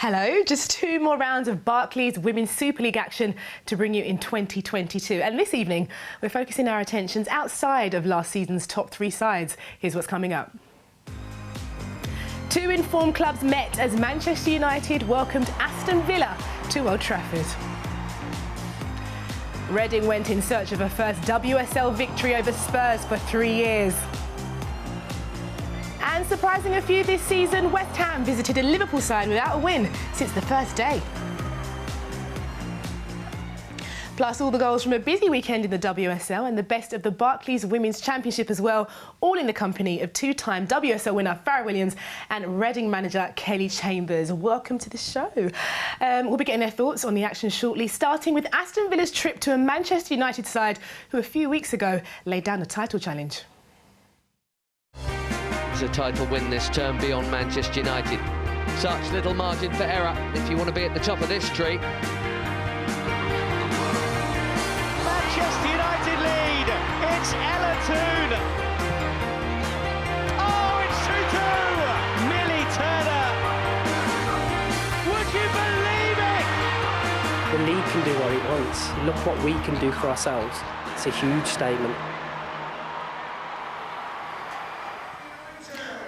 Hello, just 2 more rounds of Barclays Women's Super League action to bring you in 2022. And this evening, we're focusing our attentions outside of last season's top 3 sides. Here's what's coming up. 2 informed clubs met as Manchester United welcomed Aston Villa to Old Trafford. Reading went in search of a first WSL victory over Spurs for 3 years. And surprising a few this season, West Ham visited a Liverpool side without a win since the first day. Plus all the goals from a busy weekend in the WSL and the best of the Barclays Women's Championship as well, all in the company of 2-time WSL winner Farrah Williams and Reading manager Kelly Chambers. Welcome to the show. We'll be getting their thoughts on the action shortly, starting with Aston Villa's trip to a Manchester United side who a few weeks ago laid down a title challenge. A title win this term beyond Manchester United. Such little margin for error if you want to be at the top of this tree. Manchester United lead. It's Ella Toone. Oh, it's 2-2. Millie Turner. Would you believe it? The league can do what it wants. Look what we can do for ourselves. It's a huge statement.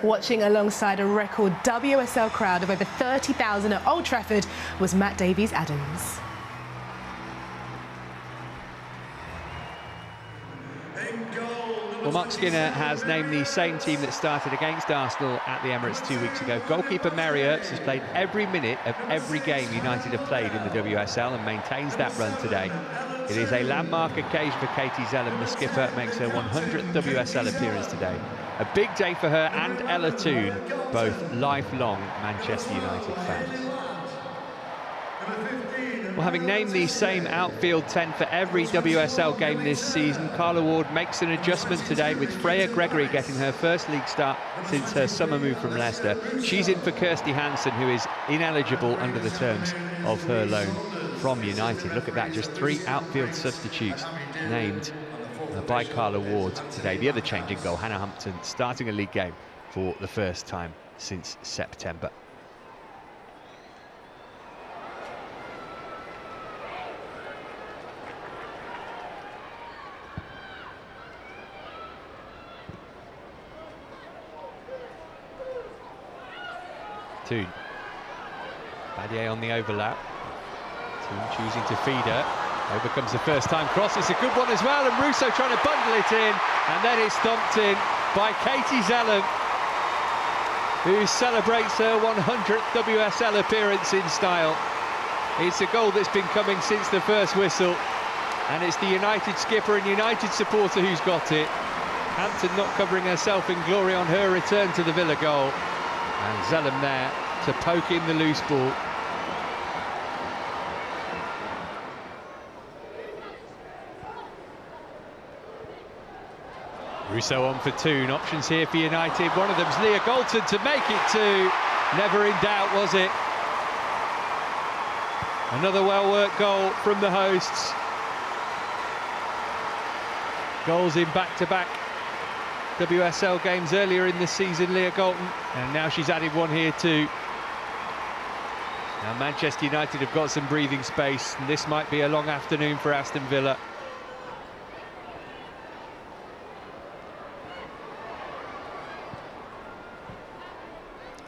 Watching alongside a record WSL crowd of over 30,000 at Old Trafford was Matt Davies-Adams. Well, Mark Skinner has named the same team that started against Arsenal at the Emirates 2 weeks ago. Goalkeeper Mary Earps has played every minute of every game United have played in the WSL and maintains that run today. It is a landmark occasion for Katie Zelem. The skipper makes her 100th WSL appearance today. A big day for her and Ella Toone, both lifelong Manchester United fans. Well, having named the same outfield 10 for every WSL game this season, Carla Ward makes an adjustment today with Freya Gregory getting her first league start since her summer move from Leicester. She's in for Kirsty Hansen, who is ineligible under the terms of her loan from United. Look at that, just 3 outfield substitutes named by Carla Ward today. The other change in goal, Hannah Hampton, starting a league game for the first time since September. Toone. Badier on the overlap. Toone choosing to feed her. Over comes the first time cross. It's a good one as well, and Russo trying to bundle it in, and then it's stomped in by Katie Zelem, who celebrates her 100th WSL appearance in style. It's a goal that's been coming since the first whistle, and it's the United skipper and United supporter who's got it. Hampton not covering herself in glory on her return to the Villa goal. And Zelem there to poke in the loose ball. Russo on for Toone. Options here for United. One of them's Leah Galton to make it 2. Never in doubt, was it? Another well-worked goal from the hosts. Goals in back-to-back WSL games earlier in the season, Leah Galton, and now she's added one here too. Now Manchester United have got some breathing space, and this might be a long afternoon for Aston Villa.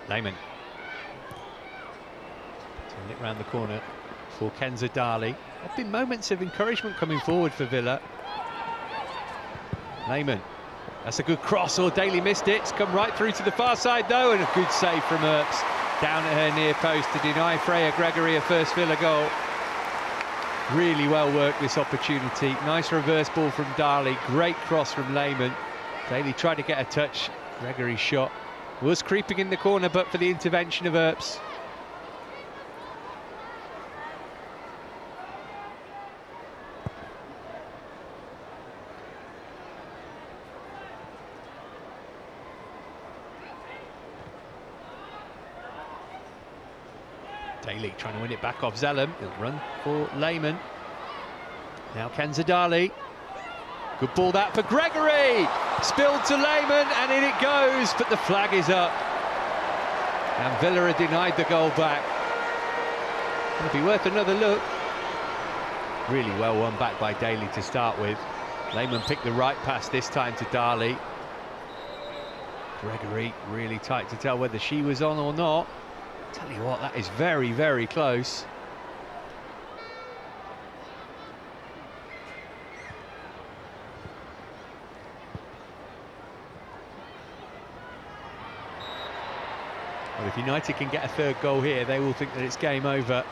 Lehmann. Turn it round the corner for Kenza Dali. There have been moments of encouragement coming forward for Villa. Lehmann. That's a good cross, or Daly missed it. It's come right through to the far side though, and a good save from Earps down at her near post to deny Freya Gregory a first Villa goal. Really well worked this opportunity. Nice reverse ball from Dali, great cross from Lehmann. Daly tried to get a touch. Gregory's shot was creeping in the corner, but for the intervention of Earps. Daly trying to win it back off Zelem. He'll run for Lehmann. Now Kenza Dali. Good ball that for Gregory. Spilled to Lehmann, and in it goes, but the flag is up. And Villa are denied the goal back. It'll be worth another look. Really well won back by Daly to start with. Lehmann picked the right pass this time to Darley. Gregory really tight to tell whether she was on or not. Tell you what, that is very, very close. Well, if United can get a third goal here, they will think that it's game over.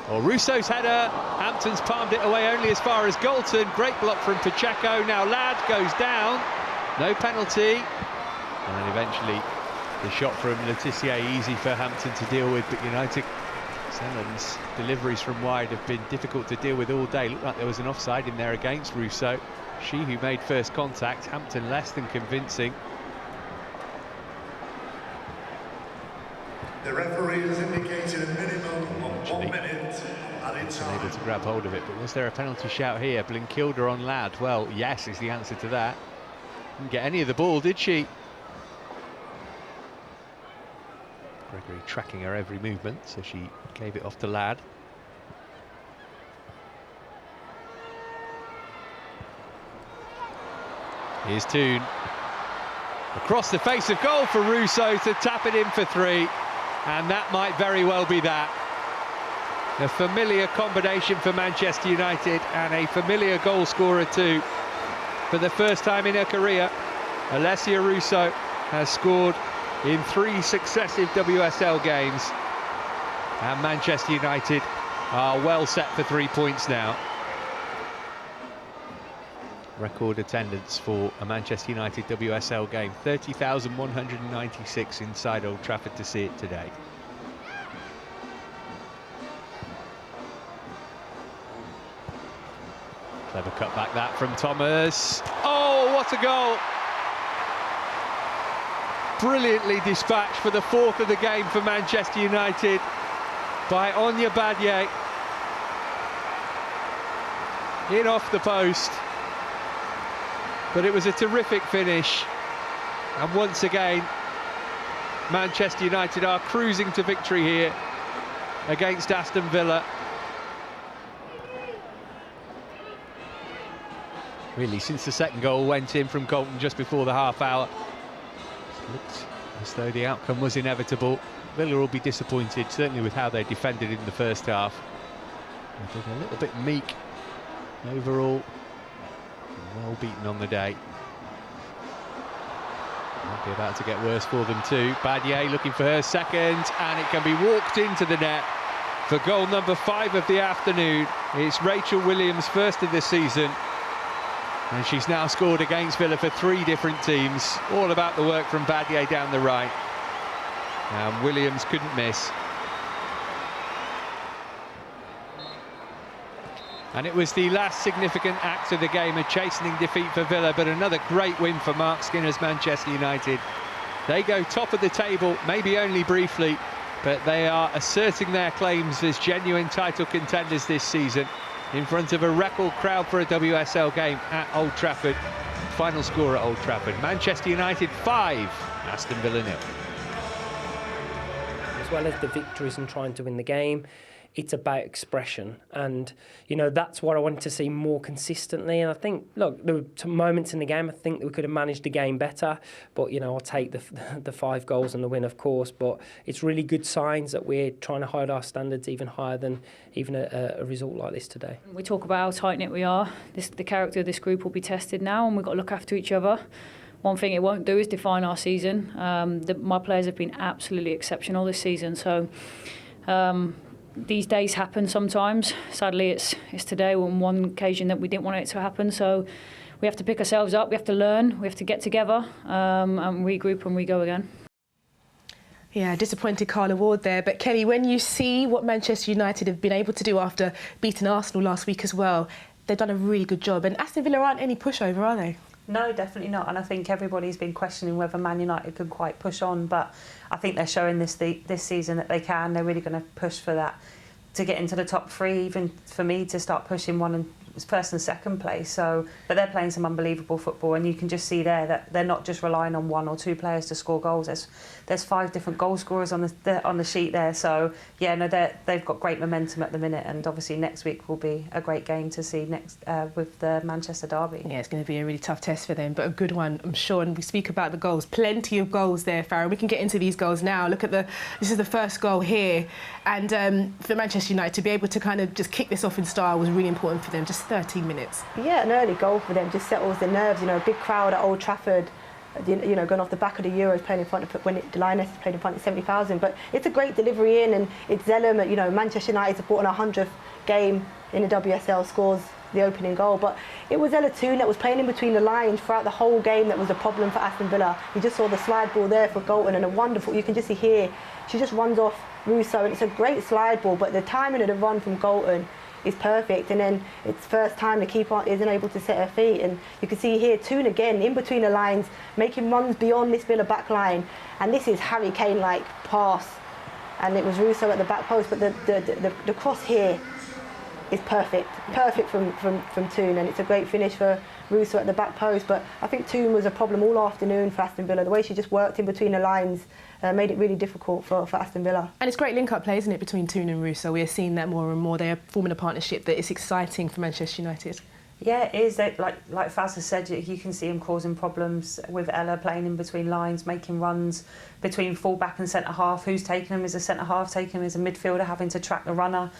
Well, Russo's header, Hampton's palmed it away only as far as Galton. Great block from Pacheco. Now Ladd goes down, no penalty. And then eventually the shot from Letitia, easy for Hampton to deal with, but United, Selland's deliveries from wide have been difficult to deal with all day. Looked like there was an offside in there against Russo. She who made first contact, Hampton less than convincing. The referee has indicated a minimum of 1 minute added time. Unable to grab hold of it, but was there a penalty shout here? Blinkilda on Ladd. Well, yes is the answer to that. Didn't get any of the ball, did she? Gregory tracking her every movement, so she gave it off to Ladd. Here's Toon. Across the face of goal for Russo to tap it in for 3. And that might very well be that. A familiar combination for Manchester United and a familiar goal scorer too. For the first time in her career, Alessia Russo has scored in 3 successive WSL games. And Manchester United are well set for 3 points now. Record attendance for a Manchester United WSL game, 30,196 inside Old Trafford to see it today. Clever cut back that from Thomas. Oh, what a goal! Brilliantly dispatched for the 4th of the game for Manchester United by Anya Badier. In off the post. But it was a terrific finish, and once again Manchester United are cruising to victory here against Aston Villa. Really, since the second goal went in from Galton just before the half hour, it looked as though the outcome was inevitable. Villa will be disappointed, certainly with how they defended in the first half. They've been a little bit meek overall. Well beaten on the day. Might be about to get worse for them too. Badier looking for her second, and it can be walked into the net for goal number 5 of the afternoon. It's Rachel Williams' first of this season, and she's now scored against Villa for 3 different teams. All about the work from Badier down the right, and Williams couldn't miss. And it was the last significant act of the game, a chastening defeat for Villa, but another great win for Mark Skinner's Manchester United. They go top of the table, maybe only briefly, but they are asserting their claims as genuine title contenders this season in front of a record crowd for a WSL game at Old Trafford. Final score at Old Trafford, Manchester United 5, Aston Villa 0. As well as the victories and trying to win the game, it's about expression, and you know that's what I wanted to see more consistently. And I think, look, there were some moments in the game I think that we could have managed the game better, but you know I'll take the 5 goals and the win, of course. But it's really good signs that we're trying to hold our standards even higher than even a result like this today. We talk about how tight-knit we are. The character of this group will be tested now, and we've got to look after each other. One thing it won't do is define our season. My players have been absolutely exceptional this season, so. These days happen sometimes. Sadly, it's today on one occasion that we didn't want it to happen. So we have to pick ourselves up, we have to learn, we have to get together and regroup and we go again. Yeah, disappointed Carla Ward there. But Kelly, when you see what Manchester United have been able to do after beating Arsenal last week as well, they've done a really good job. And Aston Villa aren't any pushover, are they? No, definitely not. And I think everybody's been questioning whether Man United could quite push on, but I think they're showing this season that they can. They're really going to push for that, to get into the top 3, even for me to start pushing 1 first and second place. So, but they're playing some unbelievable football, and you can just see there that they're not just relying on 1 or 2 players to score goals. There's 5 different goal scorers on the sheet there. So yeah, no, they've got great momentum at the minute, and obviously next week will be a great game to see next with the Manchester derby. Yeah, it's going to be a really tough test for them, but a good one, I'm sure. And we speak about the goals, plenty of goals there, Farah. We can get into these goals now. Look at this is the first goal here, and for Manchester United to be able to kind of just kick this off in style was really important for them. Just 13 minutes. Yeah, an early goal for them just settles the nerves. You know, a big crowd at Old Trafford. You know, going off the back of the Euros, playing in front of the Lionesses played in front of 70,000. But it's a great delivery in, and it's Zellum. You know, Manchester United supporting 100th game in the WSL, scores the opening goal. But it was Ella Toone that was playing in between the lines throughout the whole game that was a problem for Aston Villa. You just saw the slide ball there for Galton, and a wonderful. You can just see here, she just runs off Russo, and it's a great slide ball. But the timing of the run from Galton is perfect, and then it's first time the keeper isn't able to set her feet, and you can see here Toone again in between the lines making runs beyond this Villa back line, and this is Harry Kane like pass, and it was Russo at the back post, but the cross here is perfect from Toone, and it's a great finish for Russo at the back post. But I think Toone was a problem all afternoon for Aston Villa. The way she just worked in between the lines made it really difficult for Aston Villa. And it's great link-up play, isn't it, between Toone and Russo? We are seeing that more and more. They are forming a partnership that is exciting for Manchester United. Yeah, it is. Like Faz has said, you can see him causing problems with Ella playing in between lines, making runs between full-back and centre-half. Who's taking him? Is a centre-half taking him? Is a midfielder having to track the runner?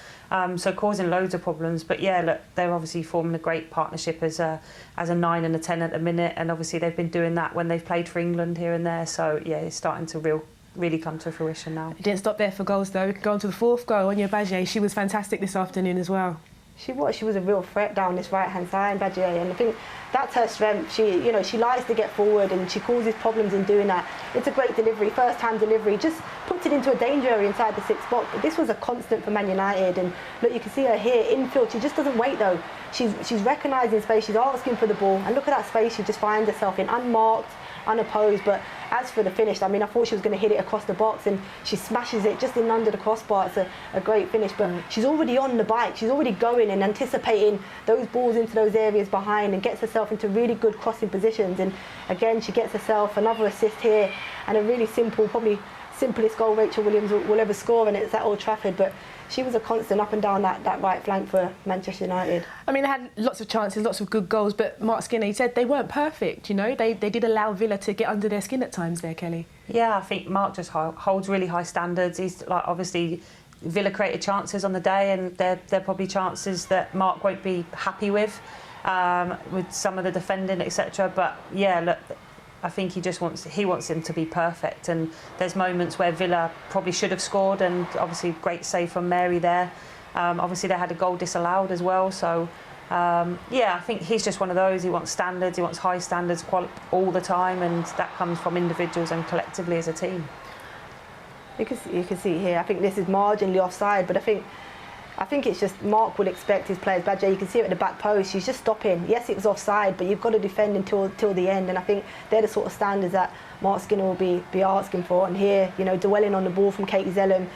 So causing loads of problems. But yeah, look, they're obviously forming a great partnership as a 9 and a 10 at the minute, and obviously they've been doing that when they've played for England here and there. So yeah, it's starting to really come to fruition now. It didn't stop there for goals though. We can go on to the 4th goal. Anya Badje, she was fantastic this afternoon as well. She was a real threat down this right-hand side, Badje, and I think that's her strength. She likes to get forward, and she causes problems in doing that. It's a great delivery, first-time delivery, just puts it into a danger area inside the 6th box. This was a constant for Man United, and look, you can see her here infield. She just doesn't wait though. She's recognising space. She's asking for the ball, and look at that space she just finds herself in, unmarked, unopposed. But as for the finish, I mean, I thought she was going to hit it across the box, and she smashes it just in under the crossbar. It's a great finish, but she's already on the bike. She's already going and anticipating those balls into those areas behind, and gets herself into really good crossing positions. And again, she gets herself another assist here, and a really simple, probably simplest goal Rachel Williams will ever score, and it's at Old Trafford. But she was a constant up and down that right flank for Manchester United. I mean, they had lots of chances, lots of good goals, but Mark Skinner, he said they weren't perfect, you know. They did allow Villa to get under their skin at times there, Kelly. Yeah, I think Mark just holds really high standards. He's like, obviously, Villa created chances on the day, and they're probably chances that Mark won't be happy with some of the defending, etc. But yeah, look, I think he wants him to be perfect, and there's moments where Villa probably should have scored, and obviously great save from Mary there. Obviously they had a goal disallowed as well, so yeah, I think he's just one of those. He wants standards, he wants high standards all the time, and that comes from individuals and collectively as a team. You can see here, I think this is marginally offside, but I think it's just Mark will expect his players. Badje, you can see it at the back post, she's just stopping. Yes, it was offside, but you've got to defend until the end, and I think they're the sort of standards that Mark Skinner will be asking for. And here, you know, dwelling on the ball from Katie Zellum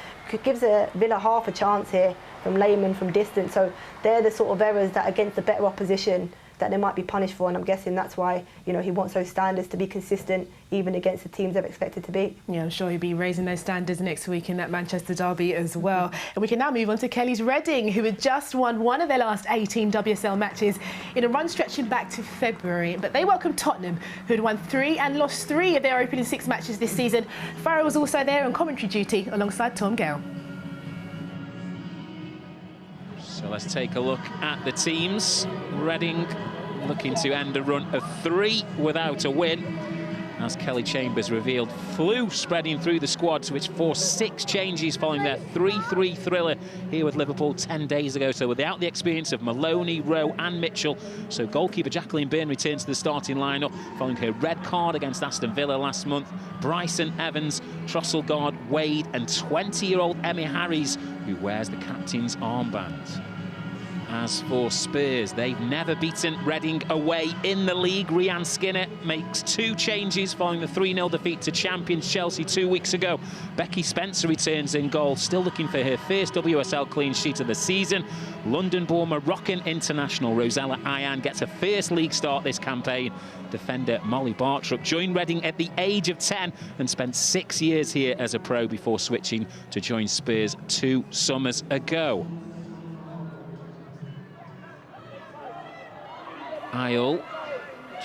gives Villa half a chance here from Lehmann from distance. So they're the sort of errors that against the better opposition that they might be punished for, and I'm guessing that's why, you know, he wants those standards to be consistent even against the teams they're expected to beat. Yeah, I'm sure he'll be raising those standards next week in that Manchester derby as well. And we can now move on to Kelly's Reading, who had just won one of their last 18 WSL matches in a run stretching back to February. But they welcomed Tottenham, who had won 3 and lost 3 of their opening 6 matches this season. Farah was also there on commentary duty alongside Tom Gale. So let's take a look at the teams. Reading looking to end a run of 3 without a win. As Kelly Chambers revealed, flu spreading through the squad, which forced 6 changes following their 3-3 thriller here with Liverpool 10 days ago. So without the experience of Maloney, Rowe and Mitchell. So goalkeeper Jacqueline Byrne returns to the starting lineup following her red card against Aston Villa last month. Bryson Evans, Trossard, Wade and 20-year-old Emmy Harries, who wears the captain's armband. As for Spurs, they've never beaten Reading away in the league. Rianne Skinner makes 2 changes following the 3-0 defeat to champions Chelsea 2 weeks ago. Becky Spencer returns in goal, still looking for her first WSL clean sheet of the season. London-born Moroccan international Rosella Ayan gets her first league start this campaign. Defender Molly Bartrup joined Reading at the age of 10 and spent 6 years here as a pro before switching to join Spurs 2 summers ago. Isle,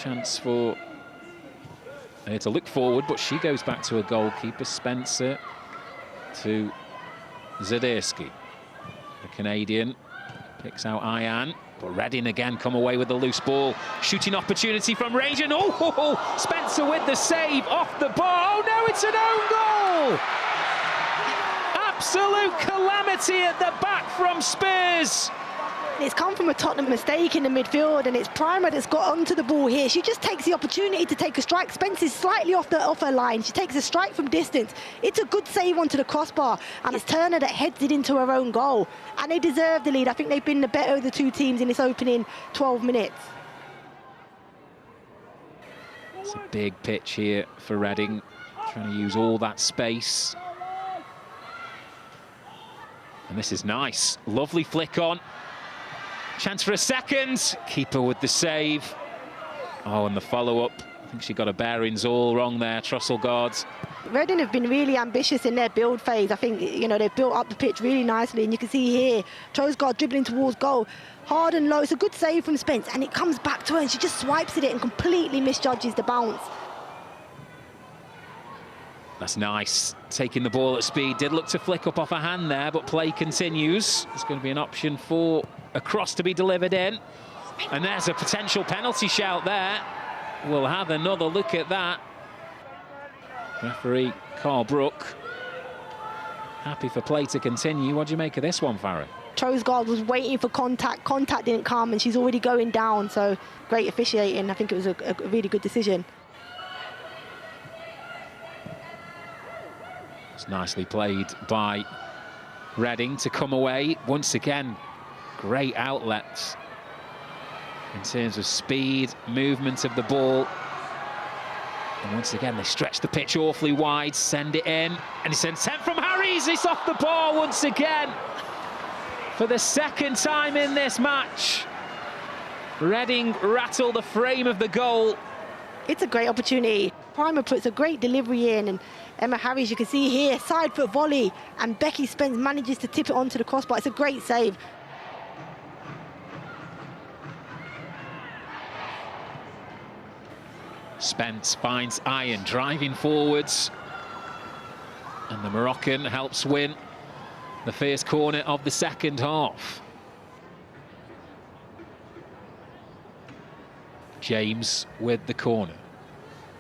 chance for her to look forward, but she goes back to a goalkeeper. Spencer to Zadirski. The Canadian picks out Ayan, but Reading again come away with the loose ball. Shooting opportunity from range, and Spencer with the save off the bar. Oh no, it's an own goal! Absolute calamity at the back from Spurs. It's come from a Tottenham mistake in the midfield, and it's Primer that's got onto the ball here. She just takes the opportunity to take a strike. Spencer's slightly off her line. She takes a strike from distance. It's a good save onto the crossbar, and it's Turner that heads it into her own goal. And they deserve the lead. I think they've been the better of the 2 teams in this opening 12 minutes. It's a big pitch here for Reading, trying to use all that space. And this is nice. Lovely flick on. Chance for a second. Keeper with the save. Oh, and the follow-up. I think she got her bearings all wrong there, Trosselgaard. Reading have been really ambitious in their build phase. I think, you know, they've built up the pitch really nicely, and you can see here, Trosselgaard dribbling towards goal. Hard and low. It's a good save from Spence, and it comes back to her, and she just swipes at it and completely misjudges the bounce. That's nice. Taking the ball at speed. Did look to flick up off her hand there, but play continues. There's going to be an option for a cross to be delivered in. And there's a potential penalty shout there. We'll have another look at that. Referee Carl Brook happy for play to continue. What do you make of this one, Farah? Trosgaard was waiting for contact. Contact didn't come, and she's already going down. So great officiating. I think it was a really good decision. It's nicely played by Reading to come away once again. Great outlets in terms of speed, movement of the ball. And once again, they stretch the pitch awfully wide, send it in, and it's sent from Harries. It's off the bar once again. For the 2nd time in this match, Reading rattle the frame of the goal. It's a great opportunity. Primer puts a great delivery in, and Emma Harries, you can see here, side foot volley, and Becky Spence manages to tip it onto the crossbar. It's a great save. Spence finds Ayan driving forwards, and the Moroccan helps win the first corner of the 2nd half. James with the corner.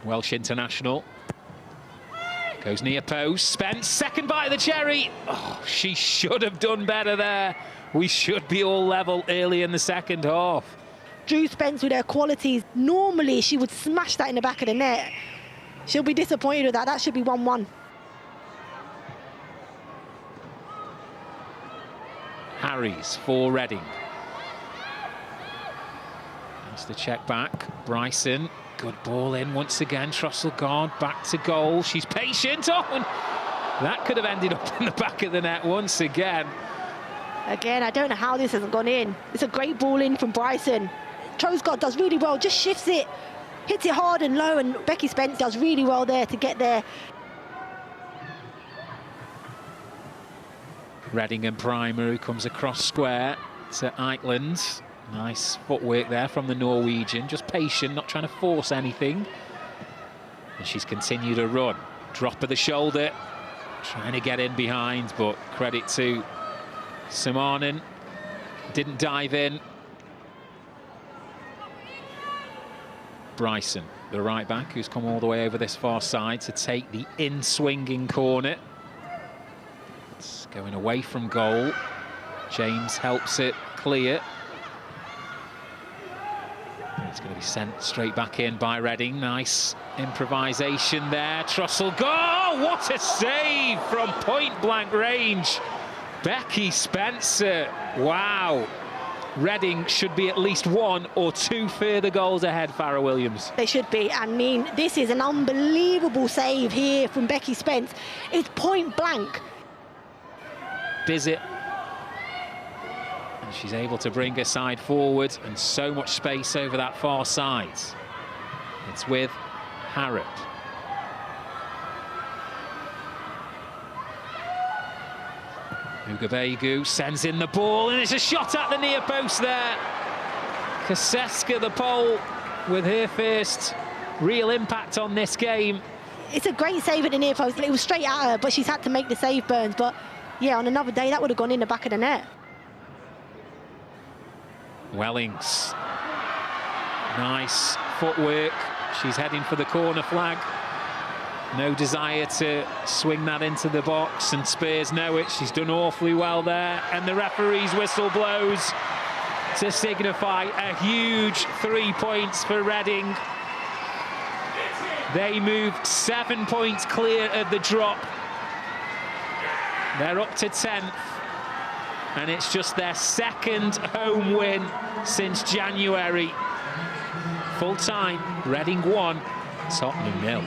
Welsh international. Goes near post. Spence, second bite of the cherry. Oh, she should have done better there. We should be all level early in the 2nd half. Drew Spence with her qualities, normally she would smash that in the back of the net. She'll be disappointed with that. That should be 1-1. Harries for Reading. That's the check back. Bryson, good ball in once again. Trosselgaard back to goal. She's patient. Oh, and that could have ended up in the back of the net once again. Again, I don't know how this hasn't gone in. It's a great ball in from Bryson. Trosgaard does really well, just shifts it, hits it hard and low, and Becky Spence does really well there to get there. Reading and Primer, who comes across square to Eitland. Nice footwork there from the Norwegian, just patient, not trying to force anything. And she's continued her run. Drop of the shoulder, trying to get in behind, but credit to Simonen, didn't dive in. Bryson, the right back, who's come all the way over this far side to take the in-swinging corner. It's going away from goal. James helps it clear. And it's going to be sent straight back in by Reading. Nice improvisation there. Trosselgaard, what a save from point-blank range. Becky Spencer, wow. Reading should be at least 1 or 2 further goals ahead, Farrah Williams. They should be. I mean, this is an unbelievable save here from Becky Spence. It's point blank. Bizzett. And she's able to bring her side forward, and so much space over that far side. It's with Harrop. Ugabegu sends in the ball, and it's a shot at the near post there. Kaseska, the Pole, with her first real impact on this game. It's a great save at the near post. It was straight at her, but she's had to make the save, Burns. But yeah, on another day, that would have gone in the back of the net. Wellings. Nice footwork. She's heading for the corner flag. No desire to swing that into the box, and Spurs know it. She's done awfully well there, and the referee's whistle blows to signify a huge 3 points for Reading. They move 7 points clear of the drop. They're up to 10th, and it's just their second home win since January. Full time, Reading 1, Tottenham 0.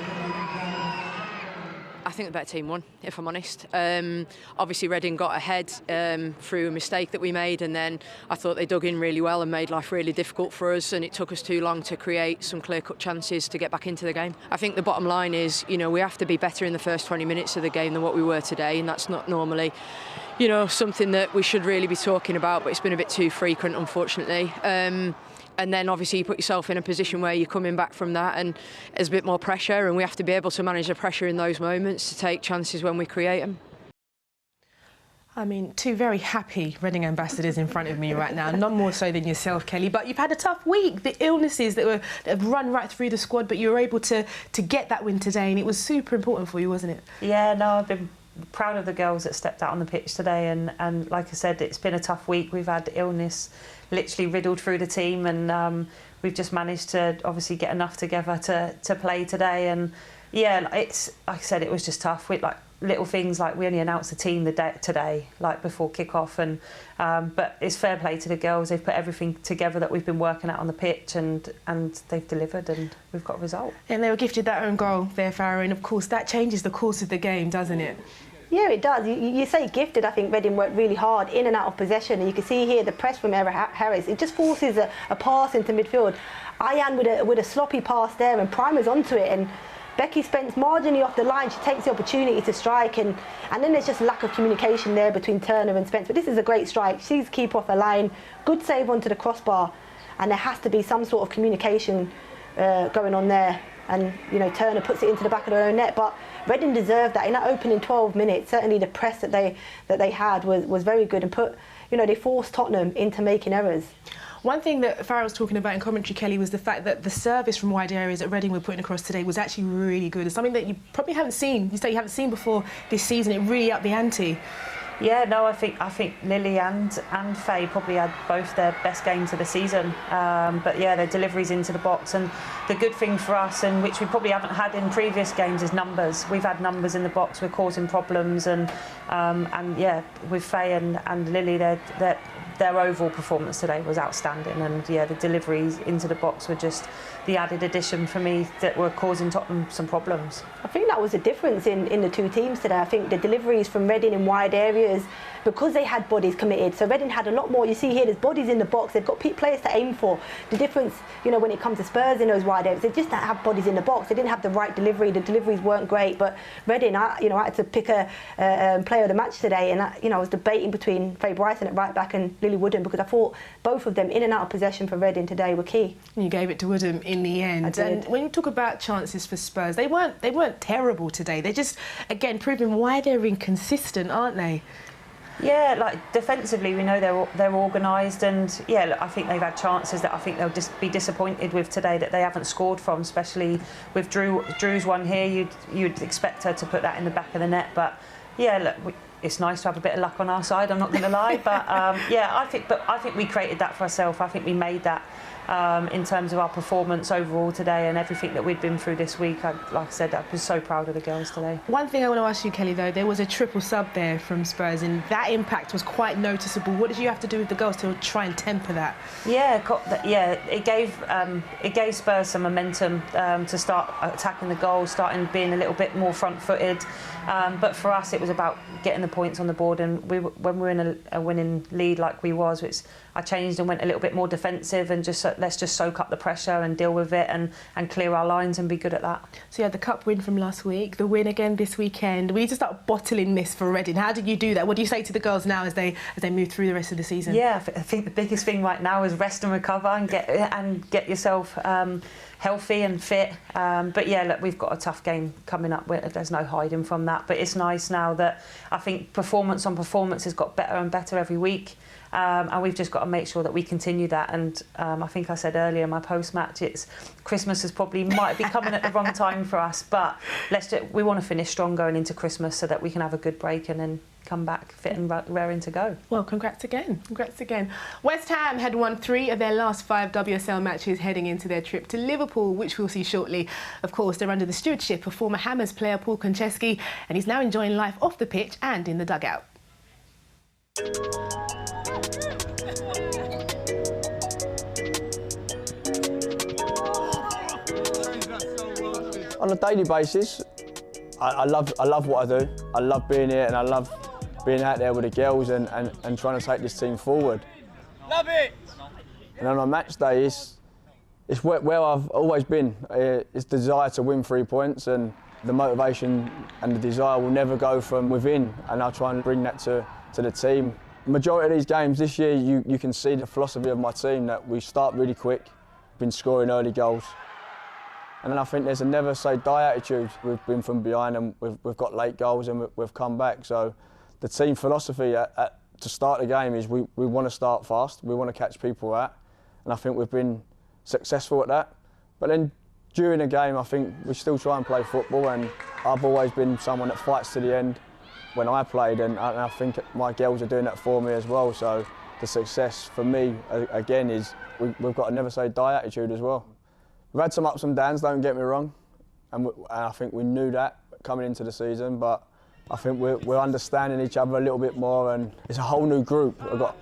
I think the better team won, if I'm honest. Obviously, Reading got ahead through a mistake that we made, and then I thought they dug in really well and made life really difficult for us, and it took us too long to create some clear-cut chances to get back into the game. I think the bottom line is, you know, we have to be better in the first 20 minutes of the game than what we were today, and that's not normally, you know, something that we should really be talking about, but it's been a bit too frequent, unfortunately. And then obviously you put yourself in a position where you're coming back from that and there's a bit more pressure, and we have to be able to manage the pressure in those moments to take chances when we create them. I mean, two very happy Reading ambassadors in front of me right now, none more so than yourself, Kelly. But you've had a tough week. The illnesses that have run right through the squad, but you were able to get that win today, and it was super important for you, wasn't it? Yeah, no, I've been proud of the girls that stepped out on the pitch today, and like I said, it's been a tough week. We've had illness literally riddled through the team, and we've just managed to obviously get enough together to play today. And yeah, it's like I said, it was just tough with like little things like we only announced the team today, like before kick-off, and but it's fair play to the girls. They've put everything together that we've been working at on the pitch, and they've delivered, and we've got a result. And they were gifted that own goal there, Farrah, and of course that changes the course of the game, doesn't it? Yeah, it does. You say gifted. I think Reading worked really hard in and out of possession, and you can see here the press from Emma Harris. It just forces a pass into midfield. Ayan with a sloppy pass there, and Primer's onto it, and Becky Spence marginally off the line. She takes the opportunity to strike, and then there's just lack of communication there between Turner and Spence. But this is a great strike. She's the keeper off the line. Good save onto the crossbar, and there has to be some sort of communication going on there. And you know, Turner puts it into the back of their own net, but Reading deserved that in that opening 12 minutes. Certainly the press that they had was very good, and they forced Tottenham into making errors. One thing that Farrah was talking about in commentary, Kelly, was the fact that the service from wide areas that Reading were putting across today was actually really good. It's something that you probably haven't seen. You say you haven't seen before this season. It really upped the ante. Yeah, no, I think Lily and Faye probably had both their best games of the season. But yeah, their deliveries into the box, and the good thing for us, and which we probably haven't had in previous games, is numbers. We've had numbers in the box. We're causing problems, and yeah, with Faye and Lily, their overall performance today was outstanding, and yeah, the deliveries into the box were just the added addition for me that were causing Tottenham some problems. I think that was the difference in the two teams today. I think the deliveries from Reading in wide areas, because they had bodies committed. So Reading had a lot more. You see here, there's bodies in the box. They've got players to aim for. The difference, when it comes to Spurs in those wide areas, they just don't have bodies in the box. They didn't have the right delivery. The deliveries weren't great. But Reading, I had to pick a player of the match today, and I was debating between Faye Bryson at right back and Lily Woodham, because I thought both of them in and out of possession for Reading today were key. You gave it to Woodham in the end. I did. And when you talk about chances for Spurs, they weren't terrible today. They're just, again, proving why they're inconsistent, aren't they? Yeah, like defensively, we know they're organised, and yeah, look, I think they've had chances that I think they'll just be disappointed with today that they haven't scored from, especially with Drew's one here. You'd expect her to put that in the back of the net, but yeah, look, it's nice to have a bit of luck on our side. I'm not going to lie, but yeah, I think we created that for ourselves. I think we made that. in terms of our performance overall today and everything that we'd been through this week. Like I said, I was so proud of the girls today. One thing I want to ask you, Kelly, though, there was a triple sub there from Spurs, and that impact was quite noticeable. What did you have to do with the girls to try and temper that? Yeah, it gave Spurs some momentum to start attacking the goal, starting being a little bit more front-footed. But for us, it was about getting the points on the board. And when we were in a winning lead like we was, which I changed and went a little bit more defensive and just let's just soak up the pressure and deal with it and clear our lines and be good at that. So you had the cup win from last week, the win again this weekend. We need to start bottling this for Reading. How did you do that? What do you say to the girls now as they move through the rest of the season? Yeah, I think the biggest thing right now is rest and recover and get yourself healthy and fit. But yeah, look, we've got a tough game coming up. There's no hiding from that. But it's nice now that I think performance on performance has got better and better every week. And we've just got to make sure that we continue that. And I think I said earlier in my post-match, Christmas might be coming at the wrong time for us. But we want to finish strong going into Christmas so that we can have a good break and then come back fit and raring to go. Well, congrats again. Congrats again. West Ham had won 3 of their last 5 WSL matches heading into their trip to Liverpool, which we'll see shortly. Of course, they're under the stewardship of former Hammers player Paul Konchesky, and he's now enjoying life off the pitch and in the dugout. On a daily basis, I love what I do. I love being here and I love being out there with the girls and trying to take this team forward. Love it! And on a match day, it's where I've always been. It's the desire to win 3 points, and the motivation and the desire will never go from within, and I'll try and bring that to the team. The majority of these games this year, you can see the philosophy of my team, that we start really quick, been scoring early goals. And then I think there's a never say die attitude. We've been from behind and we've got late goals and we've come back. So the team philosophy to start the game is we want to start fast, we want to catch people out, and I think we've been successful at that. But then during the game, I think we still try and play football, and I've always been someone that fights to the end when I played, and I think my girls are doing that for me as well. So the success for me, again, is we've got a never say die attitude as well. We've had some ups and downs, don't get me wrong, and I think we knew that coming into the season, but I think we're understanding each other a little bit more, and it's a whole new group. We've got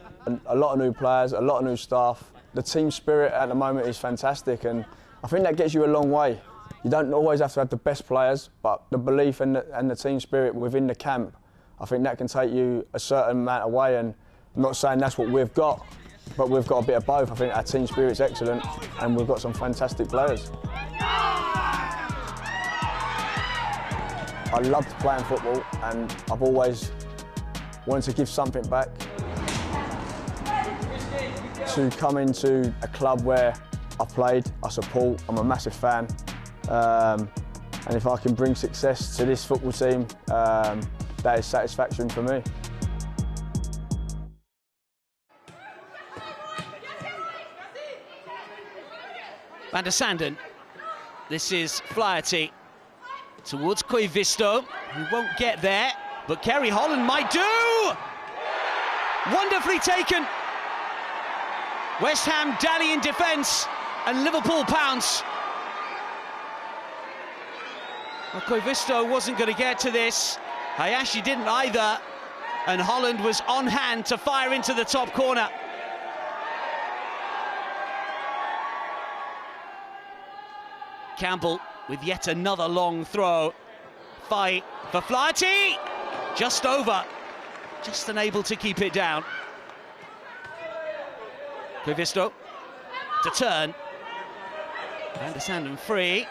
a lot of new players, a lot of new staff. The team spirit at the moment is fantastic, and I think that gets you a long way. You don't always have to have the best players, but the belief and the team spirit within the camp, I think that can take you a certain amount of way, and I'm not saying that's what we've got, but we've got a bit of both. I think our team spirit's excellent, and we've got some fantastic players. I loved playing football, and I've always wanted to give something back. To come into a club where I've played, I support, I'm a massive fan, and if I can bring success to this football team, that is satisfaction for me. Van der Sanden. This is Flaherty towards Koivisto, who won't get there, but Kerry Holland might do! Wonderfully taken. West Ham dally in defence, and Liverpool pounce. Well, Koivisto wasn't going to get to this. Hayashi didn't either, and Holland was on hand to fire into the top corner. Campbell with yet another long throw. Fight for Flaherty! Just over. Just unable to keep it down. Koivisto to turn. Van der Sanden free.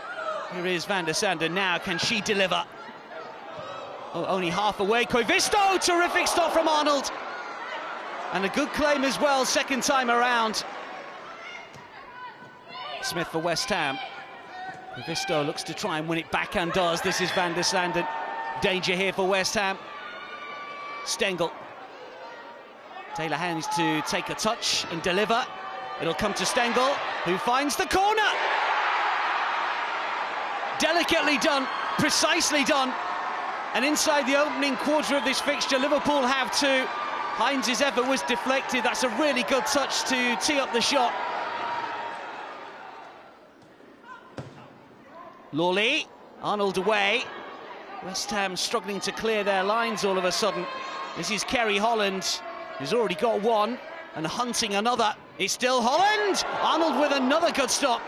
Here is Van der Sanden now. Can she deliver? Oh, only half away. Koivisto! Terrific stop from Arnold. And a good claim as well, second time around. Smith for West Ham. Koivisto looks to try and win it back and does. This is Van der Sanden. Danger here for West Ham. Stengel. Taylor Hands to take a touch and deliver. It'll come to Stengel, who finds the corner. Delicately done, precisely done. And inside the opening quarter of this fixture, Liverpool have two. Hines' effort was deflected. That's a really good touch to tee up the shot. Lawley, Arnold away. West Ham struggling to clear their lines all of a sudden. This is Kerry Holland, who's already got one, and hunting another. It's still Holland! Arnold with another good stop.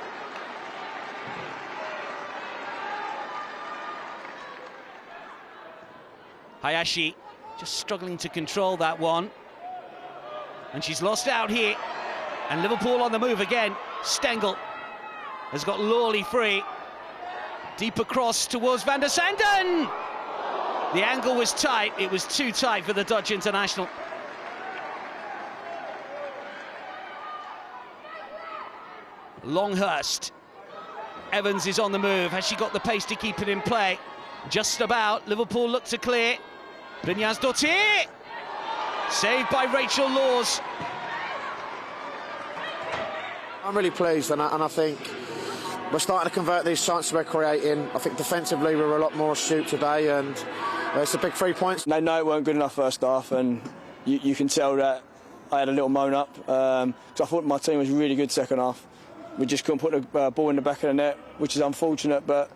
Hayashi just struggling to control that one. And she's lost out here. And Liverpool on the move again. Stengel has got Lawley free. Deep across towards Van der Sanden. The angle was tight. It was too tight for the Dutch international. Longhurst. Evans is on the move. Has she got the pace to keep it in play? Just about. Liverpool look to clear. Brynjarsdottir. Saved by Rachel Laws. I'm really pleased, and I think we're starting to convert these chances we're creating. I think defensively we were a lot more astute today, and it's a big 3 points. They know it weren't good enough first half, and you can tell that I had a little moan up. So I thought my team was really good second half. We just couldn't put the ball in the back of the net, which is unfortunate, but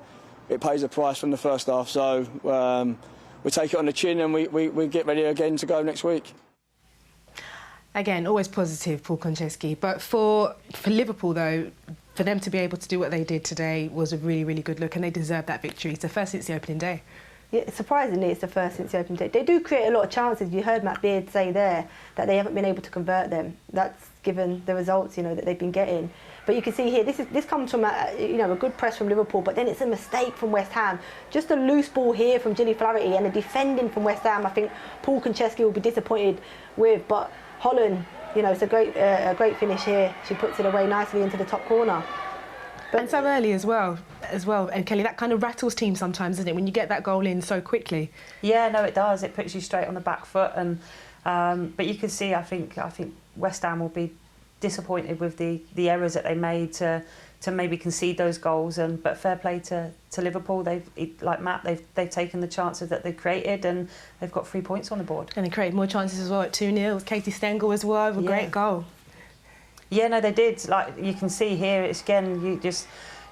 it pays a price from the first half. So we take it on the chin, and we get ready again to go next week. Again, always positive, Paul Konchesky. But for Liverpool, though, for them to be able to do what they did today was a really, really good look, and they deserve that victory. It's the first since the opening day. Yeah, surprisingly, it's the first since the opening day. They do create a lot of chances. You heard Matt Beard say there that they haven't been able to convert them. That's given the results, you know, that they've been getting. But you can see here, this comes from a good press from Liverpool, but then it's a mistake from West Ham. Just a loose ball here from Gilly Flaherty, and a defending from West Ham. I think Paul Konchesky will be disappointed with, but Holland, you know, it's a great finish here. She puts it away nicely into the top corner. But and so early as well. And Kelly, that kind of rattles teams sometimes, doesn't it, when you get that goal in so quickly? Yeah, no, it does. It puts you straight on the back foot, and but you can see, I think West Ham will be disappointed with the errors that they made to maybe concede those goals. But fair play to Liverpool. Like Matt, they've taken the chances that they created, and they've got 3 points on the board. And they created more chances as well at 2-0. Katie Stengel as well, with a great goal. Yeah, no, they did. Like you can see here, it's again,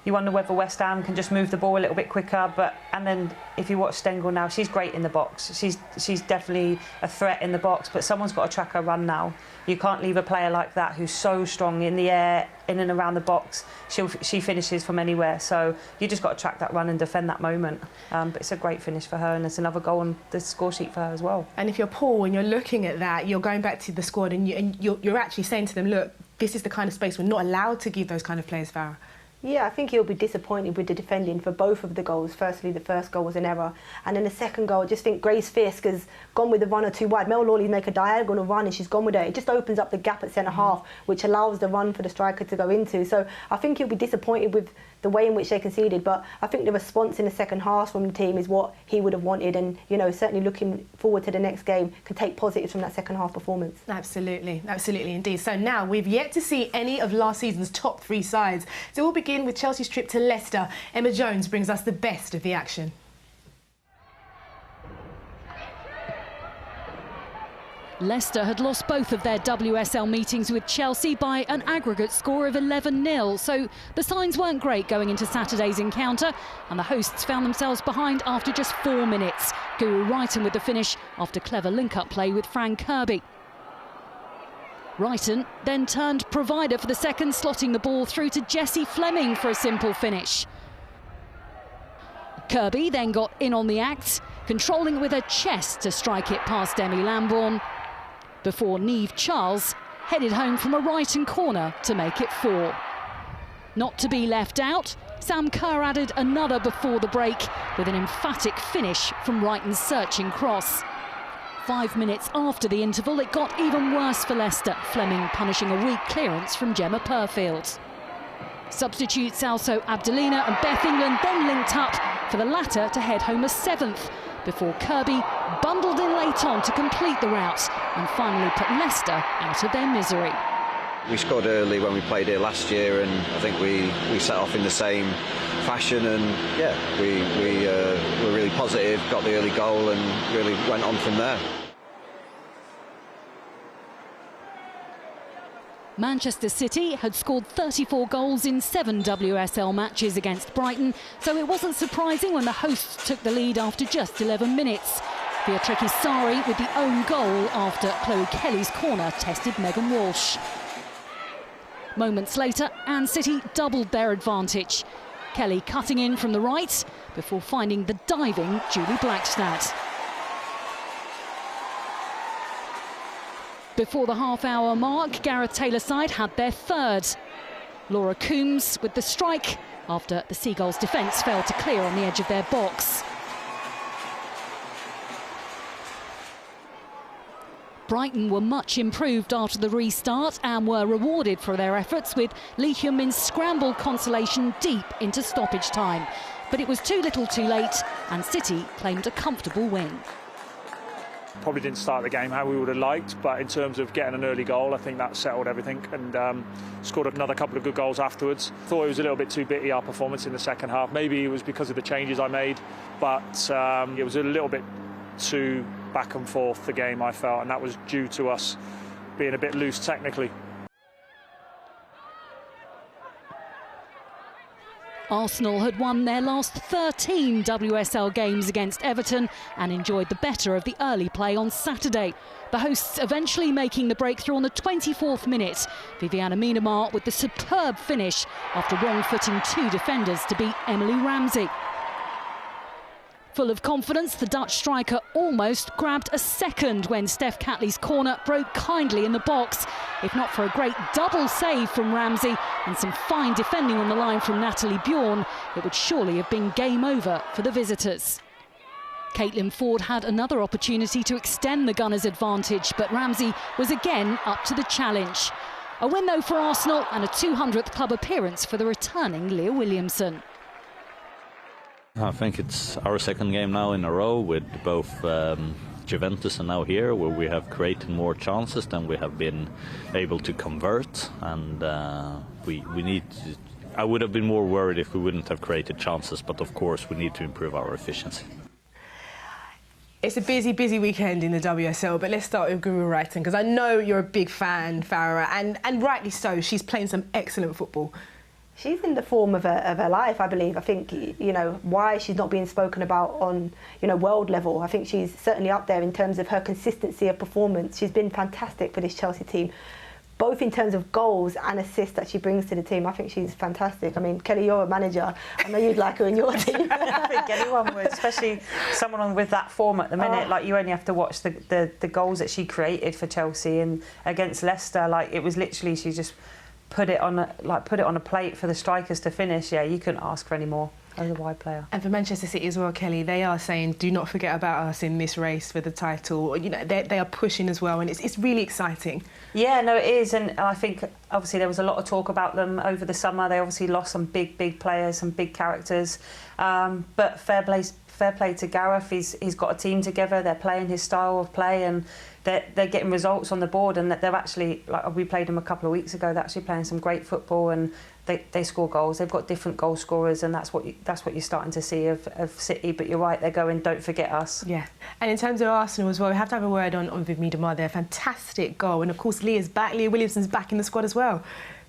you wonder whether West Ham can just move the ball a little bit quicker. And then if you watch Stengel now, she's great in the box. She's definitely a threat in the box. But someone's got to track her run now. You can't leave a player like that who's so strong in the air, in and around the box. She finishes from anywhere. So you just got to track that run and defend that moment. But it's a great finish for her, and it's another goal on the score sheet for her as well. And if you're Paul and you're looking at that, you're going back to the squad, and you're actually saying to them, look, this is the kind of space we're not allowed to give those kind of players, Farah. Yeah, I think he'll be disappointed with the defending for both of the goals. Firstly, the first goal was an error, and then the second goal, I just think Grace Fisk has gone with the runner too wide. Mel Lawley make a diagonal run, and she's gone with it. It just opens up the gap at centre half, which allows the run for the striker to go into. So I think he'll be disappointed with the way in which they conceded, but I think the response in the second half from the team is what he would have wanted, and you know, certainly looking forward to the next game, can take positives from that second half performance. Absolutely, absolutely indeed. So now we've yet to see any of last season's top three sides. So we'll begin with Chelsea's trip to Leicester. Emma Jones brings us the best of the action. Leicester had lost both of their WSL meetings with Chelsea by an aggregate score of 11-0, so the signs weren't great going into Saturday's encounter, and the hosts found themselves behind after just 4 minutes. Guru Wrighton with the finish after clever link-up play with Fran Kirby. Wrighton then turned provider for the second, slotting the ball through to Jessie Fleming for a simple finish. Kirby then got in on the act, controlling with her chest to strike it past Emmy Lambourne, before Niamh Charles headed home from a Wrighton corner to make it 4. Not to be left out, Sam Kerr added another before the break with an emphatic finish from Wrighton's searching cross. 5 minutes after the interval, it got even worse for Leicester, Fleming punishing a weak clearance from Gemma Purfield. Substitutes Also Abdelina and Beth England then linked up for the latter to head home as 7th, before Kirby bundled in late on to complete the rout and finally put Leicester out of their misery. We scored early when we played here last year, and I think we set off in the same fashion, and yeah, we were really positive, got the early goal and really went on from there. Manchester City had scored 34 goals in 7 WSL matches against Brighton, so it wasn't surprising when the hosts took the lead after just 11 minutes. Beatrice Sari with the own goal after Chloe Kelly's corner tested Megan Walsh. Moments later, Man City doubled their advantage. Kelly cutting in from the right before finding the diving Julie Blackstad. Before the half-hour mark, Gareth Taylor's side had their third. Laura Coombs with the strike after the Seagulls' defence failed to clear on the edge of their box. Brighton were much improved after the restart and were rewarded for their efforts with Lee Hyun-min's scramble consolation deep into stoppage time. But it was too little too late and City claimed a comfortable win. Probably didn't start the game how we would have liked, but in terms of getting an early goal, I think that settled everything, and scored another couple of good goals afterwards. Thought it was a little bit too bitty, our performance in the second half. Maybe it was because of the changes I made, but it was a little bit too back and forth, the game, I felt, and that was due to us being a bit loose technically. Arsenal had won their last 13 WSL games against Everton and enjoyed the better of the early play on Saturday. The hosts eventually making the breakthrough on the 24th minute. Viviana Miedema with the superb finish after wrong-footing 2 defenders to beat Emily Ramsey. Full of confidence, the Dutch striker almost grabbed a second when Steph Catley's corner broke kindly in the box. If not for a great double save from Ramsey and some fine defending on the line from Natalie Bjorn, it would surely have been game over for the visitors. Caitlin Ford had another opportunity to extend the Gunners' advantage, but Ramsey was again up to the challenge. A win though for Arsenal and a 200th club appearance for the returning Leah Williamson. I think it's our second game now in a row with both Juventus and now here, where we have created more chances than we have been able to convert, and we need to, I would have been more worried if we wouldn't have created chances, but of course we need to improve our efficiency. It's a busy weekend in the WSL, but let's start with Guro Reiten, because I know you're a big fan, Farah, and rightly so. She's playing some excellent football. She's in the form of her life, I believe. I think, you know, why she's not being spoken about on, you know, world level. I think she's certainly up there in terms of her consistency of performance. She's been fantastic for this Chelsea team, both in terms of goals and assists that she brings to the team. I think she's fantastic. I mean, Kelly, you're a manager. I know you'd like her in your team. I think anyone would, especially someone with that form at the minute. Like, you only have to watch the goals that she created for Chelsea and against Leicester. Like, it was literally, she just put it on a plate for the strikers to finish. Yeah, you couldn't ask for any more as a wide player. And for Manchester City as well, Kelly, they are saying, do not forget about us in this race for the title. You know, they are pushing as well, and it's really exciting. Yeah, no, it is, and I think obviously there was a lot of talk about them over the summer. They obviously lost some big players, some big characters, but fair play to Gareth. He's got a team together. They're playing his style of play, and they're getting results on the board, and they're actually, like, we played them a couple of weeks ago, they're actually playing some great football, and they score goals. They've got different goal scorers, and that's what you're starting to see of City. But you're right, they're going, don't forget us. Yeah, and in terms of Arsenal as well, we have to have a word on Viv Miedema. They're a fantastic goal, and of course Leah Williamson's back in the squad as well.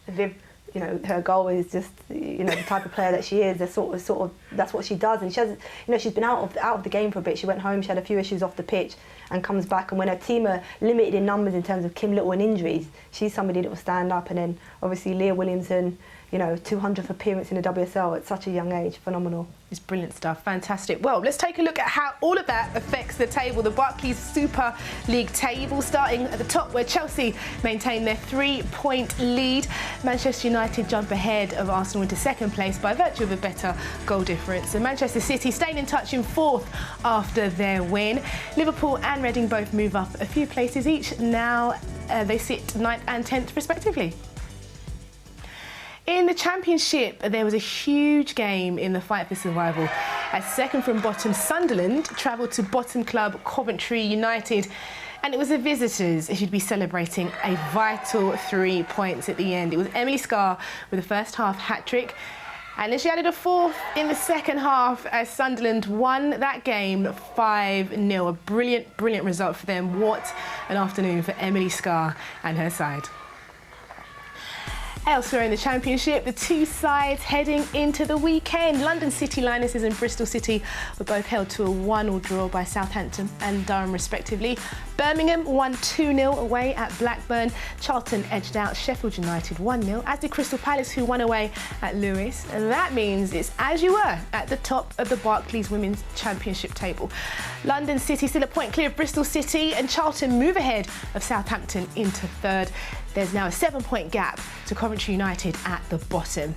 Viv, you know, her goal is just, you know, the type of player that she is. They're sort of that's what she does, and she has, you know, she's been out of the game for a bit. She went home, she had a few issues off the pitch, and comes back. And when her team are limited in numbers in terms of Kim Little and injuries, she's somebody that will stand up. And then obviously Leah Williamson, you know, 200th appearance in the WSL at such a young age, phenomenal. It's brilliant stuff, fantastic. Well, let's take a look at how all of that affects the table. The Barclays Super League table, starting at the top where Chelsea maintain their 3-point lead. Manchester United jump ahead of Arsenal into second place by virtue of a better goal difference. And Manchester City staying in touch in fourth after their win. Liverpool and Reading both move up a few places each. Now they sit 9th and 10th respectively. In the Championship, there was a huge game in the fight for survival as second from bottom Sunderland travelled to bottom club Coventry United, and it was the visitors who'd be celebrating a vital 3 points at the end. It was Emily Scarr with the first half hat-trick, and then she added a fourth in the second half as Sunderland won that game 5-0. A brilliant result for them. What an afternoon for Emily Scarr and her side. Elsewhere in the Championship, the two sides heading into the weekend. London City Lionesses and Bristol City were both held to a 1-1 draw by Southampton and Durham respectively. Birmingham won 2-0 away at Blackburn. Charlton edged out Sheffield United 1-0, as did Crystal Palace, who won away at Lewes. And that means it's as you were at the top of the Barclays Women's Championship table. London City still a point clear of Bristol City, and Charlton move ahead of Southampton into third. There's now a 7-point gap to Coventry United at the bottom.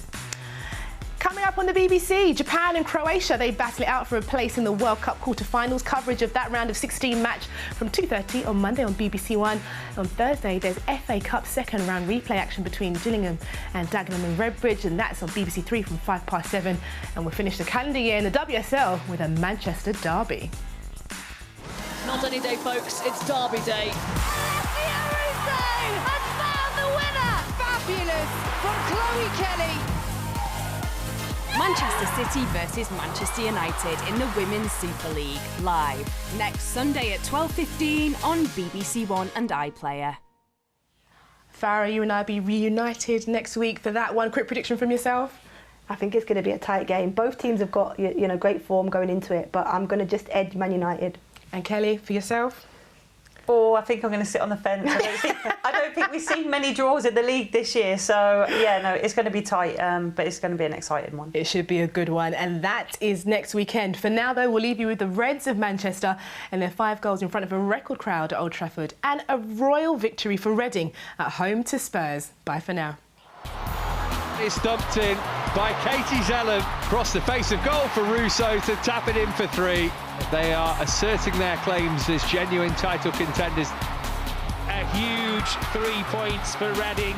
Coming up on the BBC, Japan and Croatia, they battle it out for a place in the World Cup quarter-finals. Coverage of that round of 16 match from 2:30 on Monday on BBC One. On Thursday, there's FA Cup second round replay action between Gillingham and Dagenham and Redbridge, and that's on BBC 3 from 7:05. And we'll finish the calendar year in the WSL with a Manchester derby. Not any day, folks, it's derby day. Has found the winner! Fabulous from Chloe Kelly. Manchester City versus Manchester United in the Women's Super League, live next Sunday at 12:15 on BBC One and iPlayer. Farah, you and I be reunited next week for that one. Quick prediction from yourself? I think it's going to be a tight game. Both teams have got great form going into it, but I'm going to just edge Man United. And Kelly, for yourself? Oh, I think I'm going to sit on the fence. I don't think we've seen many draws in the league this year. So, yeah, no, it's going to be tight, but it's going to be an exciting one. It should be a good one, and that is next weekend. For now, though, we'll leave you with the Reds of Manchester and their 5 goals in front of a record crowd at Old Trafford, and a royal victory for Reading at home to Spurs. Bye for now. It's dumped in by Katie Zelem, across the face of goal for Russo to tap it in for 3. They are asserting their claims as genuine title contenders. A huge 3 points for Reading.